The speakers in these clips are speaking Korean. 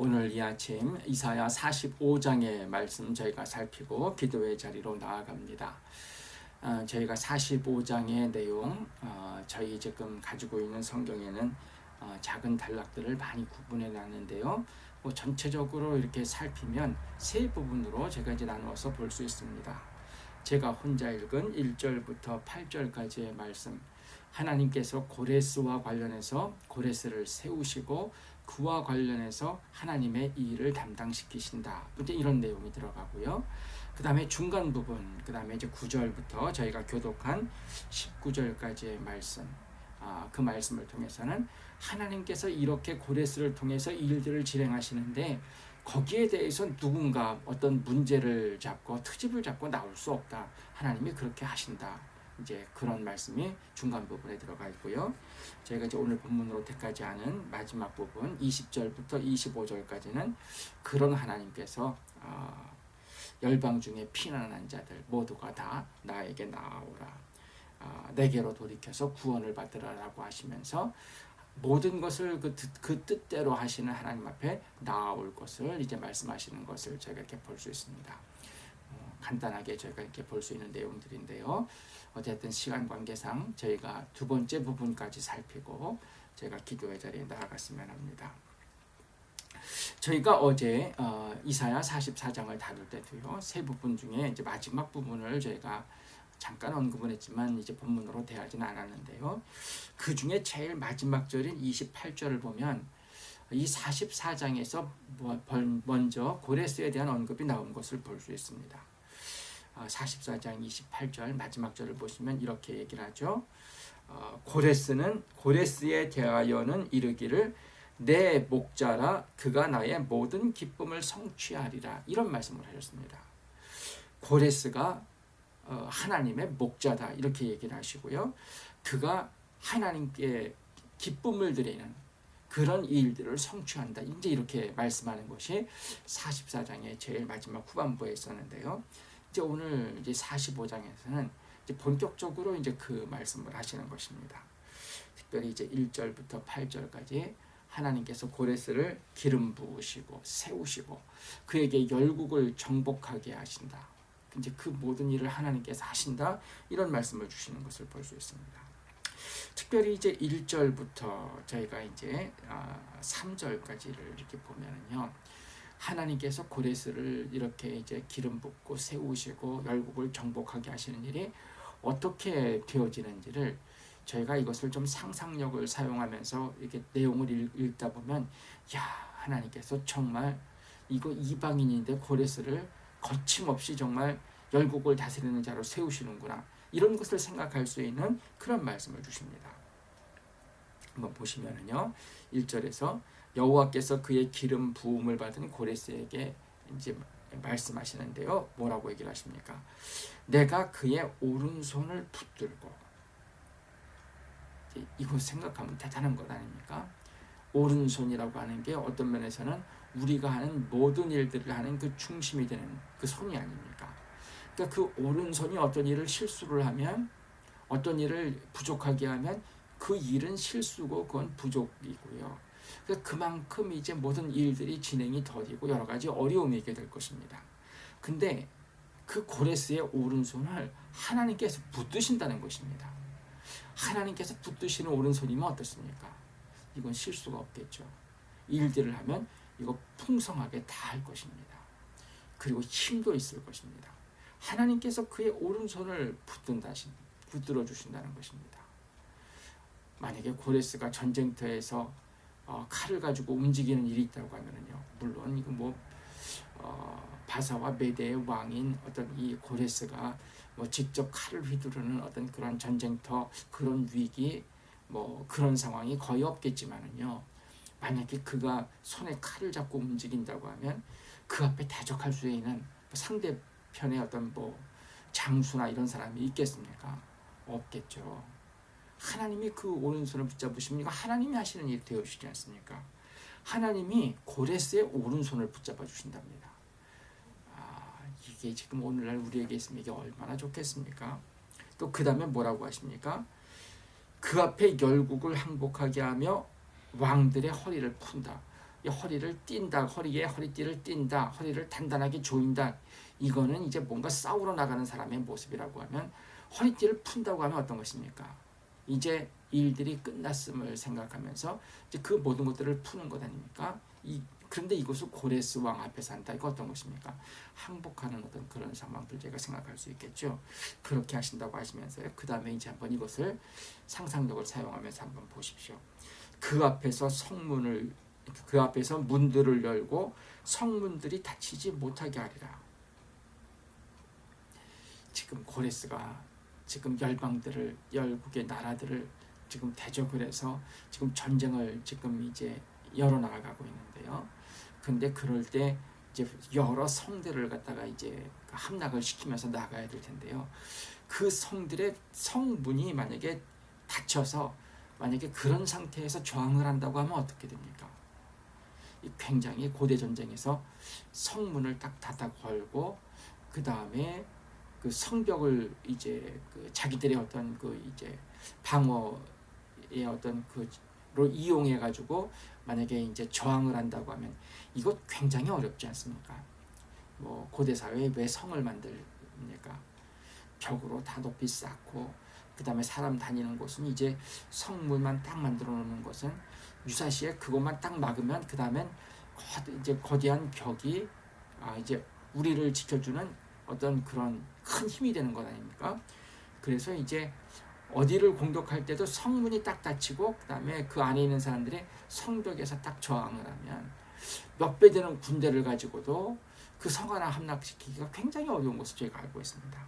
오늘 이 아침 이사야 45장의 말씀 저희가 살피고 기도의 자리로 나아갑니다. 저희가 45장의 내용, 저희 지금 가지고 있는 성경에는 작은 단락들을 많이 구분해 놨는데요. 전체적으로 이렇게 살피면 세 부분으로 제가 이제 나누어서 볼 수 있습니다. 제가 혼자 읽은 1절부터 8절까지의 말씀, 하나님께서 고레스와 관련해서 고레스를 세우시고 그와 관련해서 하나님의 일을 담당시키신다. 이제 이런 내용이 들어가고요. 그 다음에 중간 부분, 그 다음에 이제 9절부터 저희가 교독한 19절까지의 말씀, 그 말씀을 통해서는 하나님께서 이렇게 고레스를 통해서 일들을 진행하시는데 거기에 대해서 누군가 어떤 문제를 잡고 트집을 잡고 나올 수 없다. 하나님이 그렇게 하신다. 이제 그런 말씀이 중간 부분에 들어가 있고요. 저희가 이제 오늘 본문으로 택하지 않은 마지막 부분 20절부터 25절까지는 그런 하나님께서 열방 중에 피난한 자들 모두가 다 나에게 나아오라. 내게로 돌이켜서 구원을 받으라라고 하시면서 모든 것을 그 뜻대로 하시는 하나님 앞에 나아올 것을 이제 말씀하시는 것을 저희가 이렇게 볼 수 있습니다. 간단하게 저희가 이렇게 볼 수 있는 내용들인데요. 어쨌든 시간 관계상 저희가 두 번째 부분까지 살피고 저희가 기도의 자리에 나아갔으면 합니다. 저희가 어제 이사야 44장을 다룰 때도요. 세 부분 중에 이제 마지막 부분을 저희가 잠깐 언급은 했지만 이제 본문으로 대하지는 않았는데요. 그 중에 제일 마지막 절인 28절을 보면 이 44장에서 먼저 고레스에 대한 언급이 나온 것을 볼 수 있습니다. 44장 28절 마지막 절을 보시면 이렇게 얘기를 하죠. 고레스에 대하여는 이르기를 내 목자라 그가 나의 모든 기쁨을 성취하리라. 이런 말씀을 하셨습니다. 고레스가 하나님의 목자다 이렇게 얘기를 하시고요. 그가 하나님께 기쁨을 드리는 그런 일들을 성취한다. 이제 이렇게 말씀하는 것이 44장의 제일 마지막 후반부에 있었는데요. 이제 오늘 이제 45장에서는 이제 본격적으로 이제 그 말씀을 하시는 것입니다. 특별히 이제 1절부터 8절까지 하나님께서 고레스를 기름 부으시고 세우시고 그에게 열국을 정복하게 하신다. 이제 그 모든 일을 하나님께서 하신다. 이런 말씀을 주시는 것을 볼 수 있습니다. 특별히 이제 1절부터 저희가 이제 3절까지를 이렇게 보면은요. 하나님께서 고레스를 이렇게 이제 기름 붓고 세우시고 열국을 정복하게 하시는 일이 어떻게 되어지는지를 저희가 이것을 좀 상상력을 사용하면서 이렇게 내용을 읽다 보면 야, 하나님께서 정말 이거 이방인인데 고레스를 거침없이 정말 열국을 다스리는 자로 세우시는구나. 이런 것을 생각할 수 있는 그런 말씀을 주십니다. 한번 보시면은요. 1절에서 여호와께서 그의 기름 부음을 받은 고레스에게 이제 말씀하시는데요. 뭐라고 얘기를 하십니까? 내가 그의 오른손을 붙들고, 이거 생각하면 대단한 것 아닙니까? 오른손이라고 하는 게 어떤 면에서는 우리가 하는 모든 일들을 하는 그 중심이 되는 그 손이 아닙니까? 그러니까 그 오른손이 어떤 일을 실수를 하면, 어떤 일을 부족하게 하면 그 일은 실수고 그건 부족이고요. 그만큼 이제 모든 일들이 진행이 더디고 여러 가지 어려움이 있게 될 것입니다. 근데 그 고레스의 오른손을 하나님께서 붙드신다는 것입니다. 하나님께서 붙드시는 오른손이면 어떻습니까? 이건 실수가 없겠죠. 일들을 하면 이거 풍성하게 다 할 것입니다. 그리고 힘도 있을 것입니다. 하나님께서 그의 오른손을 붙들어 주신다는 것입니다. 만약에 고레스가 전쟁터에서 칼을 가지고 움직이는 일이 있다고 하면요, 물론 이거 바사와 메대의 왕인 어떤 이 고레스가 직접 칼을 휘두르는 어떤 그런 전쟁터 그런 위기 그런 상황이 거의 없겠지만은요, 만약에 그가 손에 칼을 잡고 움직인다고 하면 그 앞에 대적할 수 있는 상대편의 어떤 장수나 이런 사람이 있겠습니까? 없겠죠. 하나님이 그 오른손을 붙잡으시면 이거 하나님이 하시는 일이 되어주시지 않습니까? 하나님이 고레스의 오른손을 붙잡아 주신답니다. 이게 지금 오늘날 우리에게 있으면 이게 얼마나 좋겠습니까? 또 그 다음에 뭐라고 하십니까? 그 앞에 열국을 항복하게 하며 왕들의 허리를 푼다. 이 허리를 띈다, 허리에 허리띠를 띈다, 허리를 단단하게 조인다. 이거는 이제 뭔가 싸우러 나가는 사람의 모습이라고 하면, 허리띠를 푼다고 하면 어떤 것입니까? 이제 일들이 끝났음을 생각하면서 이제 그 모든 것들을 푸는 것 아닙니까? 그런데 이것을 고레스 왕 앞에서 한다. 이거 어떤 것입니까? 항복하는 어떤 그런 상황들 제가 생각할 수 있겠죠. 그렇게 하신다고 하시면서요. 그 다음에 이제 한번 이것을 상상력을 사용하면서 한번 보십시오. 그 앞에서 문들을 열고 성문들이 닫히지 못하게 하리라. 지금 고레스가 지금 열방들을, 열국의 나라들을 지금 대적을 해서 지금 전쟁을 지금 이제 열어나가고 있는데요. 근데 그럴 때 이제 여러 성들을 갖다가 이제 함락을 시키면서 나가야 될 텐데요. 그 성들의 성문이 만약에 닫혀서 만약에 그런 상태에서 저항을 한다고 하면 어떻게 됩니까? 굉장히 고대 전쟁에서 성문을 딱 닫아 걸고 그 다음에 그 성벽을 이제 그 자기들의 어떤 그 이제 방어의 어떤 그로 이용해 가지고 만약에 이제 저항을 한다고 하면 이거 굉장히 어렵지 않습니까? 뭐 고대 사회에 왜 성을 만듭니까? 벽으로 다 높이 쌓고 그 다음에 사람 다니는 곳은 이제 성문만 딱 만들어 놓는 것은 유사시에 그것만 딱 막으면 그 다음엔 이제 거대한 벽이 이제 우리를 지켜주는 어떤 그런 큰 힘이 되는 것 아닙니까? 그래서 이제 어디를 공격할 때도 성문이 딱 닫히고 그 다음에 그 안에 있는 사람들이 성벽에서 딱 저항을 하면 몇 배 되는 군대를 가지고도 그 성 하나 함락시키기가 굉장히 어려운 것을 저희가 알고 있습니다.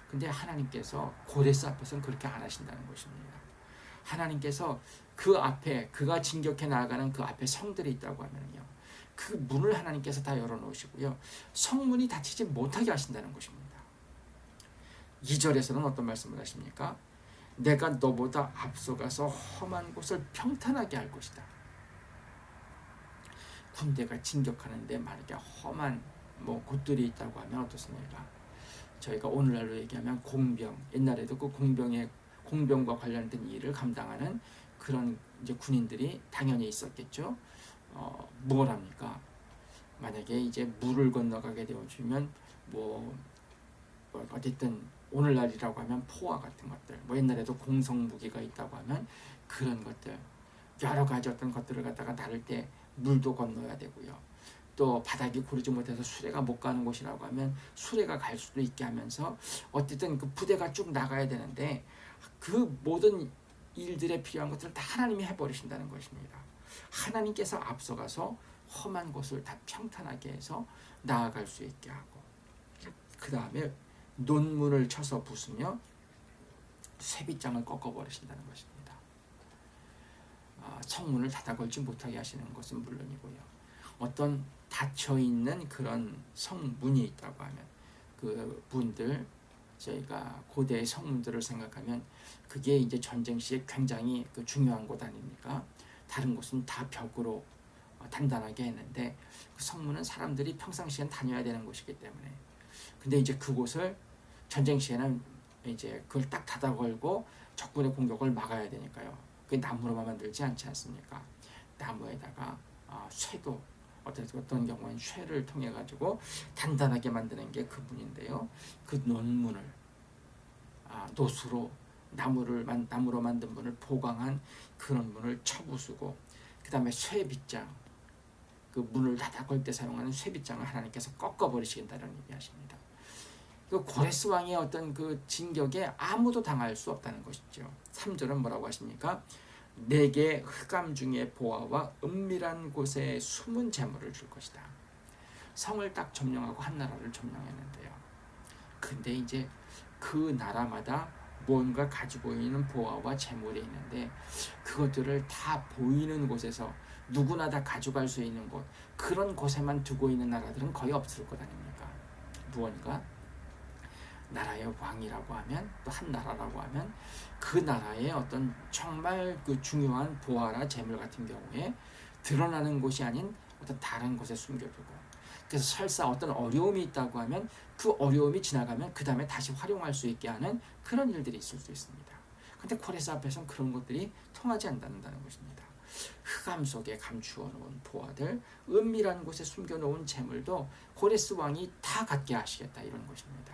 근데 하나님께서 고레스 앞에서는 그렇게 안 하신다는 것입니다. 하나님께서 그 앞에 그가 진격해 나아가는 그 앞에 성들이 있다고 하면요, 그 문을 하나님께서 다 열어놓으시고요, 성문이 닫히지 못하게 하신다는 것입니다. 2절에서는 어떤 말씀을 하십니까? 내가 너보다 앞서가서 험한 곳을 평탄하게 할 것이다. 군대가 진격하는데 만약에 험한 곳들이 있다고 하면 어떻습니까? 저희가 오늘날로 얘기하면 공병, 옛날에도 그 공병과 관련된 일을 감당하는 그런 이제 군인들이 당연히 있었겠죠. 뭘 합니까? 만약에 이제 물을 건너가게 되어주면 어쨌든 오늘날이라고 하면 포화 같은 것들, 옛날에도 공성 무기가 있다고 하면 그런 것들, 여러 가지 어떤 것들을 갖다가 나를 때 물도 건너야 되고요. 또 바닥이 고르지 못해서 수레가 못 가는 곳이라고 하면 수레가 갈 수도 있게 하면서 어쨌든 그 부대가 쭉 나가야 되는데 그 모든 일들에 필요한 것들을 다 하나님이 해버리신다는 것입니다. 하나님께서 앞서가서 험한 곳을 다 평탄하게 해서 나아갈 수 있게 하고 그 다음에 논문을 쳐서 부수며 쇠빗장을 꺾어버리신다는 것입니다. 성문을 닫아 걸지 못하게 하시는 것은 물론이고요. 어떤 닫혀있는 그런 성문이 있다고 하면 그 문들, 저희가 고대의 성문들을 생각하면 그게 이제 전쟁 시에 굉장히 중요한 곳 아닙니까? 다른 곳은 다 벽으로 단단하게 했는데 그 성문은 사람들이 평상시엔 다녀야 되는 곳이기 때문에, 근데 이제 그곳을 전쟁 시에는 이제 그걸 딱 닫아 걸고 적군의 공격을 막아야 되니까요. 그게 나무로만 만들지 않지 않습니까? 나무에다가 쇠도 어떤 경우에는 쇠를 통해 가지고 단단하게 만드는 게 그 문인데요. 그 논문을 노수로 나무로 만든 문을 보강한 그런 문을 쳐부수고 그 다음에 쇠빗장, 그 문을 닫아 걸 때 사용하는 쇠빗장을 하나님께서 꺾어버리신다는 의미하십니다. 그 고레스 왕의 어떤 그 진격에 아무도 당할 수 없다는 것이죠. 3절은 뭐라고 하십니까? 내게 흑암 중에 보화와 은밀한 곳에 숨은 재물을 줄 것이다. 성을 딱 점령하고 한 나라를 점령했는데요. 근데 이제 그 나라마다 뭔가 가지고 있는 보화와 재물이 있는데 그것들을 다 보이는 곳에서 누구나 다 가져갈 수 있는 곳, 그런 곳에만 두고 있는 나라들은 거의 없을 것 아닙니까? 무언가 나라의 왕이라고 하면, 또 한 나라라고 하면 그 나라의 어떤 정말 그 중요한 보화나 재물 같은 경우에 드러나는 곳이 아닌 어떤 다른 곳에 숨겨두고, 그래서 설사 어떤 어려움이 있다고 하면 그 어려움이 지나가면 그 다음에 다시 활용할 수 있게 하는 그런 일들이 있을 수 있습니다. 근데 고레스 앞에서는 그런 것들이 통하지 않는다는 것입니다. 흑암 속에 감추어 놓은 보화들, 은밀한 곳에 숨겨놓은 재물도 고레스 왕이 다 갖게 하시겠다, 이런 것입니다.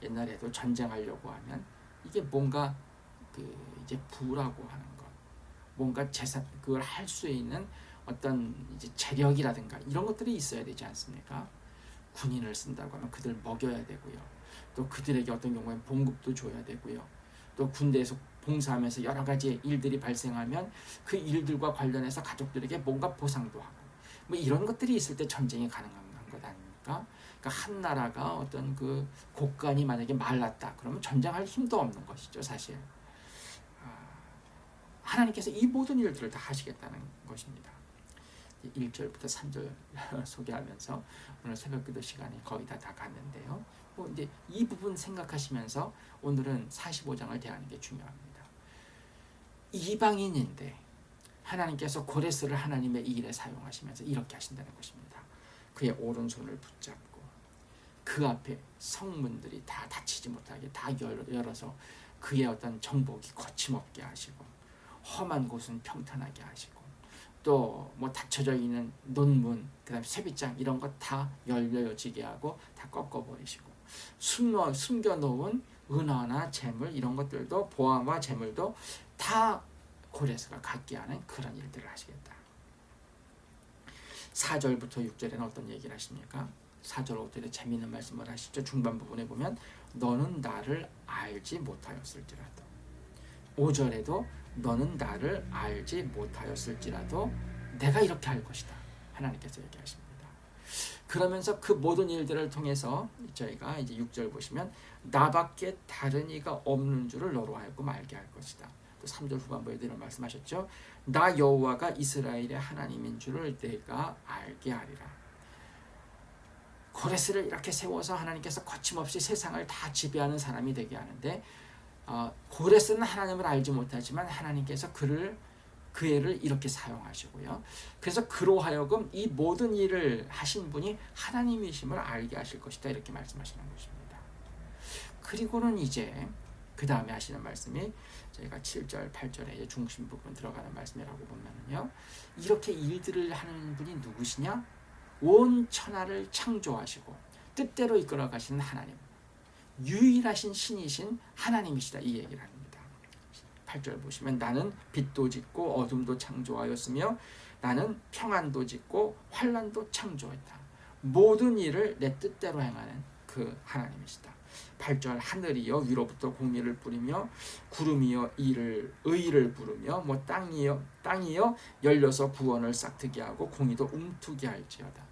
옛날에도 전쟁하려고 하면 이게 뭔가 이제 부라고 하는 것, 뭔가 재산, 그걸 할 수 있는 어떤 이제 재력이라든가 이런 것들이 있어야 되지 않습니까? 군인을 쓴다고 하면 그들 먹여야 되고요. 또 그들에게 어떤 경우에는 봉급도 줘야 되고요. 또 군대에서 봉사하면서 여러 가지 일들이 발생하면 그 일들과 관련해서 가족들에게 뭔가 보상도 하고, 뭐 이런 것들이 있을 때 전쟁이 가능한 것 아닙니까? 그러니까 한 나라가 어떤 그 국간이 만약에 말랐다, 그러면 전쟁할 힘도 없는 것이죠, 사실. 하나님께서 이 모든 일들을 다 하시겠다는 것입니다. 1절부터 3절 소개하면서 오늘 새벽기도 시간이 거의 다 갔는데요. 뭐 이제 이 부분 생각하시면서 오늘은 45장을 대하는 게 중요합니다. 이방인인데 하나님께서 고레스를 하나님의 일에 사용하시면서 이렇게 하신다는 것입니다. 그의 오른손을 붙잡고 그 앞에 성문들이 다 닫히지 못하게 다 열어서 그의 어떤 정복이 거침없게 하시고, 험한 곳은 평탄하게 하시고, 또 뭐 닫혀져 있는 논문, 그다음에 쇠빗장 이런 것 다 열려지게 하고 다 꺾어버리시고, 숨겨놓은 은화나 재물 이런 것들도, 보화와 재물도 다 고레스가 갖게 하는 그런 일들을 하시겠다. 4절부터 6절에는 어떤 얘기를 하십니까? 4절 5절에 재미있는 말씀을 하시죠. 중반 부분에 보면 너는 나를 알지 못하였을지라도, 5절에도 너는 나를 알지 못하였을지라도 내가 이렇게 할 것이다, 하나님께서 얘기하십니다. 그러면서 그 모든 일들을 통해서 저희가 이제 6절 보시면 나밖에 다른 이가 없는 줄을 너로 하여금 알게 할 것이다. 또 3절 후반부에도 이런 말씀하셨죠. 나 여호와가 이스라엘의 하나님인 줄을 내가 알게 하리라. 고레스를 이렇게 세워서 하나님께서 거침없이 세상을 다 지배하는 사람이 되게 하는데, 고레스는 하나님을 알지 못하지만 하나님께서 그 애를 이렇게 사용하시고요. 그래서 그로 하여금 이 모든 일을 하신 분이 하나님이심을 알게 하실 것이다, 이렇게 말씀하시는 것입니다. 그리고는 이제 그 다음에 하시는 말씀이 저희가 7절, 8절에 중심 부분 들어가는 말씀이라고 보면요, 이렇게 일들을 하는 분이 누구시냐? 온 천하를 창조하시고 뜻대로 이끌어 가시는 하나님, 유일하신 신이신 하나님이시다, 이 얘기를 합니다. 8절 보시면 나는 빛도 짓고 어둠도 창조하였으며 나는 평안도 짓고 환난도 창조했다. 모든 일을 내 뜻대로 행하는 그 하나님이시다. 8절 하늘이여 위로부터 공의를 뿌리며 구름이여 의를 부르며 뭐 땅이여 열려서 구원을 싹트게 하고 공의도 움트게 할지어다.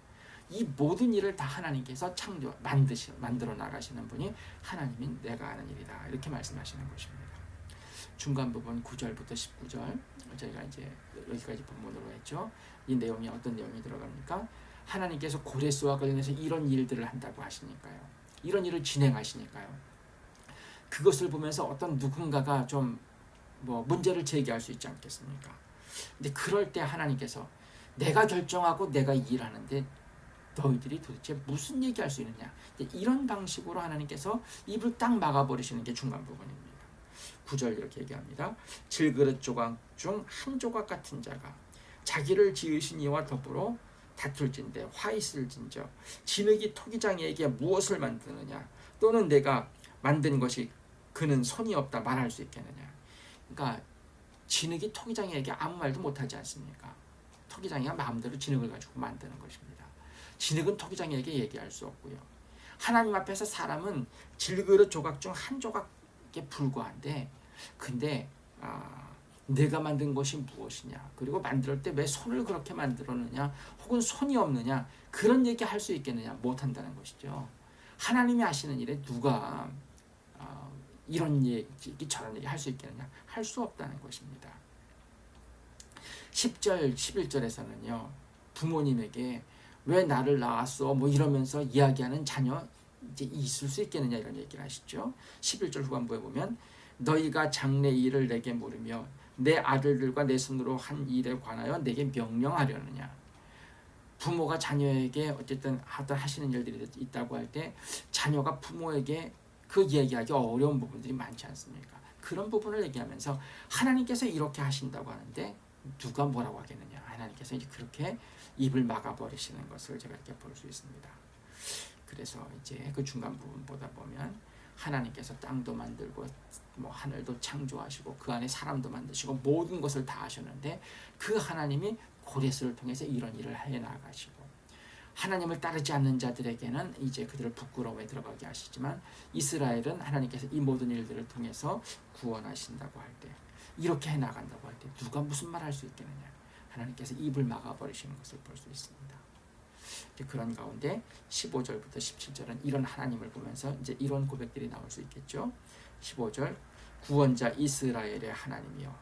이 모든 일을 다 하나님께서 만들어 나가시는 분이 하나님인 내가 하는 일이다, 이렇게 말씀하시는 것입니다. 중간 부분 9절부터 19절 저희가 이제 여기까지 본문으로 했죠. 이 내용이 어떤 내용이 들어갑니까? 하나님께서 고레스와 관련해서 이런 일들을 한다고 하시니까요, 이런 일을 진행하시니까요, 그것을 보면서 어떤 누군가가 좀 뭐 문제를 제기할 수 있지 않겠습니까? 근데 그럴 때 하나님께서 내가 결정하고 내가 일하는데 너희들이 도대체 무슨 얘기할 수 있느냐, 이런 방식으로 하나님께서 입을 딱 막아버리시는 게 중간 부분입니다. 9절 이렇게 얘기합니다. 질그릇 조각 중 한 조각 같은 자가 자기를 지으신 이와 더불어 다툴진대 화 있을진저 진흙이 토기장이에게 무엇을 만드느냐, 또는 내가 만든 것이 그는 손이 없다 말할 수 있겠느냐. 그러니까 진흙이 토기장이에게 아무 말도 못하지 않습니까? 토기장이가 마음대로 진흙을 가지고 만드는 것입니다. 진흙은 토기장이에게 얘기할 수 없고요. 하나님 앞에서 사람은 질그릇 조각 중 한 조각에 불과한데, 근데 내가 만든 것이 무엇이냐, 그리고 만들 때 왜 손을 그렇게 만들었느냐, 혹은 손이 없느냐, 그런 얘기 할 수 있겠느냐? 못한다는 것이죠. 하나님이 하시는 일에 누가 이런 얘기 저런 얘기 할 수 있겠느냐? 할 수 없다는 것입니다. 10절 11절에서는요 부모님에게 왜 나를 낳았어 뭐 이러면서 이야기하는 자녀 이제 있을 수 있겠느냐, 이런 얘기를 하시죠. 11절 후반부에 보면 너희가 장래 일을 내게 물으며 내 아들들과 내 손으로 한 일에 관하여 내게 명령하려느냐. 부모가 자녀에게 어쨌든 하시는 일들이 있다고 할 때 자녀가 부모에게 그 얘기하기 어려운 부분들이 많지 않습니까? 그런 부분을 얘기하면서 하나님께서 이렇게 하신다고 하는데 누가 뭐라고 하겠느냐. 하나님께서 이제 그렇게 입을 막아버리시는 것을 제가 이렇게 볼 수 있습니다. 그래서 이제 그 중간 부분 보다 보면 하나님께서 땅도 만들고 뭐 하늘도 창조하시고 그 안에 사람도 만드시고 모든 것을 다 하셨는데 그 하나님이 고레스를 통해서 이런 일을 해 나가시고 하나님을 따르지 않는 자들에게는 이제 그들을 부끄러움에 들어가게 하시지만 이스라엘은 하나님께서 이 모든 일들을 통해서 구원하신다고 할 때 이렇게 해 나간다고 할 때 누가 무슨 말할 수 있겠느냐. 하나님께서 입을 막아버리시는 것을 볼 수 있습니다. 그런 가운데 15절부터 17절은 이런 하나님을 보면서 이제 이런 고백들이 나올 수 있겠죠. 15절 구원자 이스라엘의 하나님이여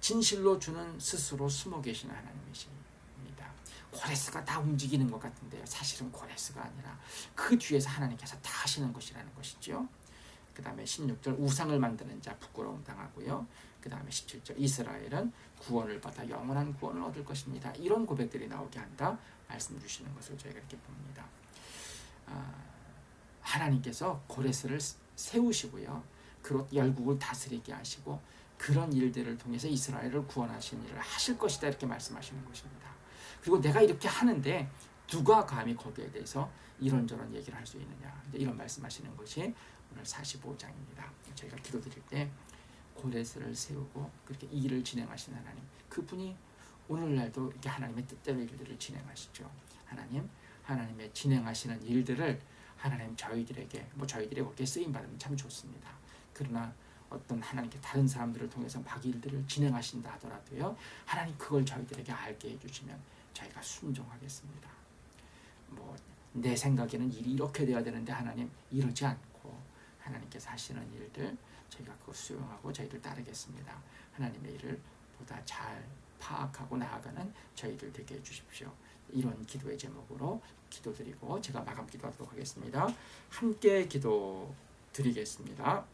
진실로 주는 스스로 숨어 계신 하나님이십니다. 고레스가 다 움직이는 것 같은데요. 사실은 고레스가 아니라 그 뒤에서 하나님께서 다 하시는 것이라는 것이죠. 그 다음에 16절 우상을 만드는 자 부끄러움 당하고요. 그 다음에 17절 이스라엘은 구원을 받아 영원한 구원을 얻을 것입니다. 이런 고백들이 나오게 한다 말씀 주시는 것을 저희가 이렇게 봅니다. 하나님께서 고레스를 세우시고요. 그로 열국을 다스리게 하시고 그런 일들을 통해서 이스라엘을 구원하신 일을 하실 것이다 이렇게 말씀하시는 것입니다. 그리고 내가 이렇게 하는데 누가 감히 거기에 대해서 이런저런 얘기를 할 수 있느냐. 이런 말씀하시는 것이 오늘 45장입니다. 저희가 기도드릴 때 고레스를 세우고 그렇게 이 일을 진행하시는 하나님, 그분이 오늘날도 이렇게 하나님의 뜻대로 일들을 진행하시죠. 하나님의 진행하시는 일들을 하나님 저희들에게 저희들이 그렇게 쓰임 받으면 참 좋습니다. 그러나 어떤 하나님께 다른 사람들을 통해서 막 일들을 진행하신다 하더라도요, 하나님 그걸 저희들에게 알게 해주시면 저희가 순종하겠습니다. 내 생각에는 일이 이렇게 돼야 되는데 하나님 이러지 않고 하나님께서 하시는 일들 저희가 그거 수용하고 저희들 따르겠습니다. 하나님의 일을 보다 잘 파악하고 나아가는 저희들 되게 해주십시오. 이런 기도의 제목으로 기도드리고 제가 마감 기도하도록 하겠습니다. 함께 기도 드리겠습니다.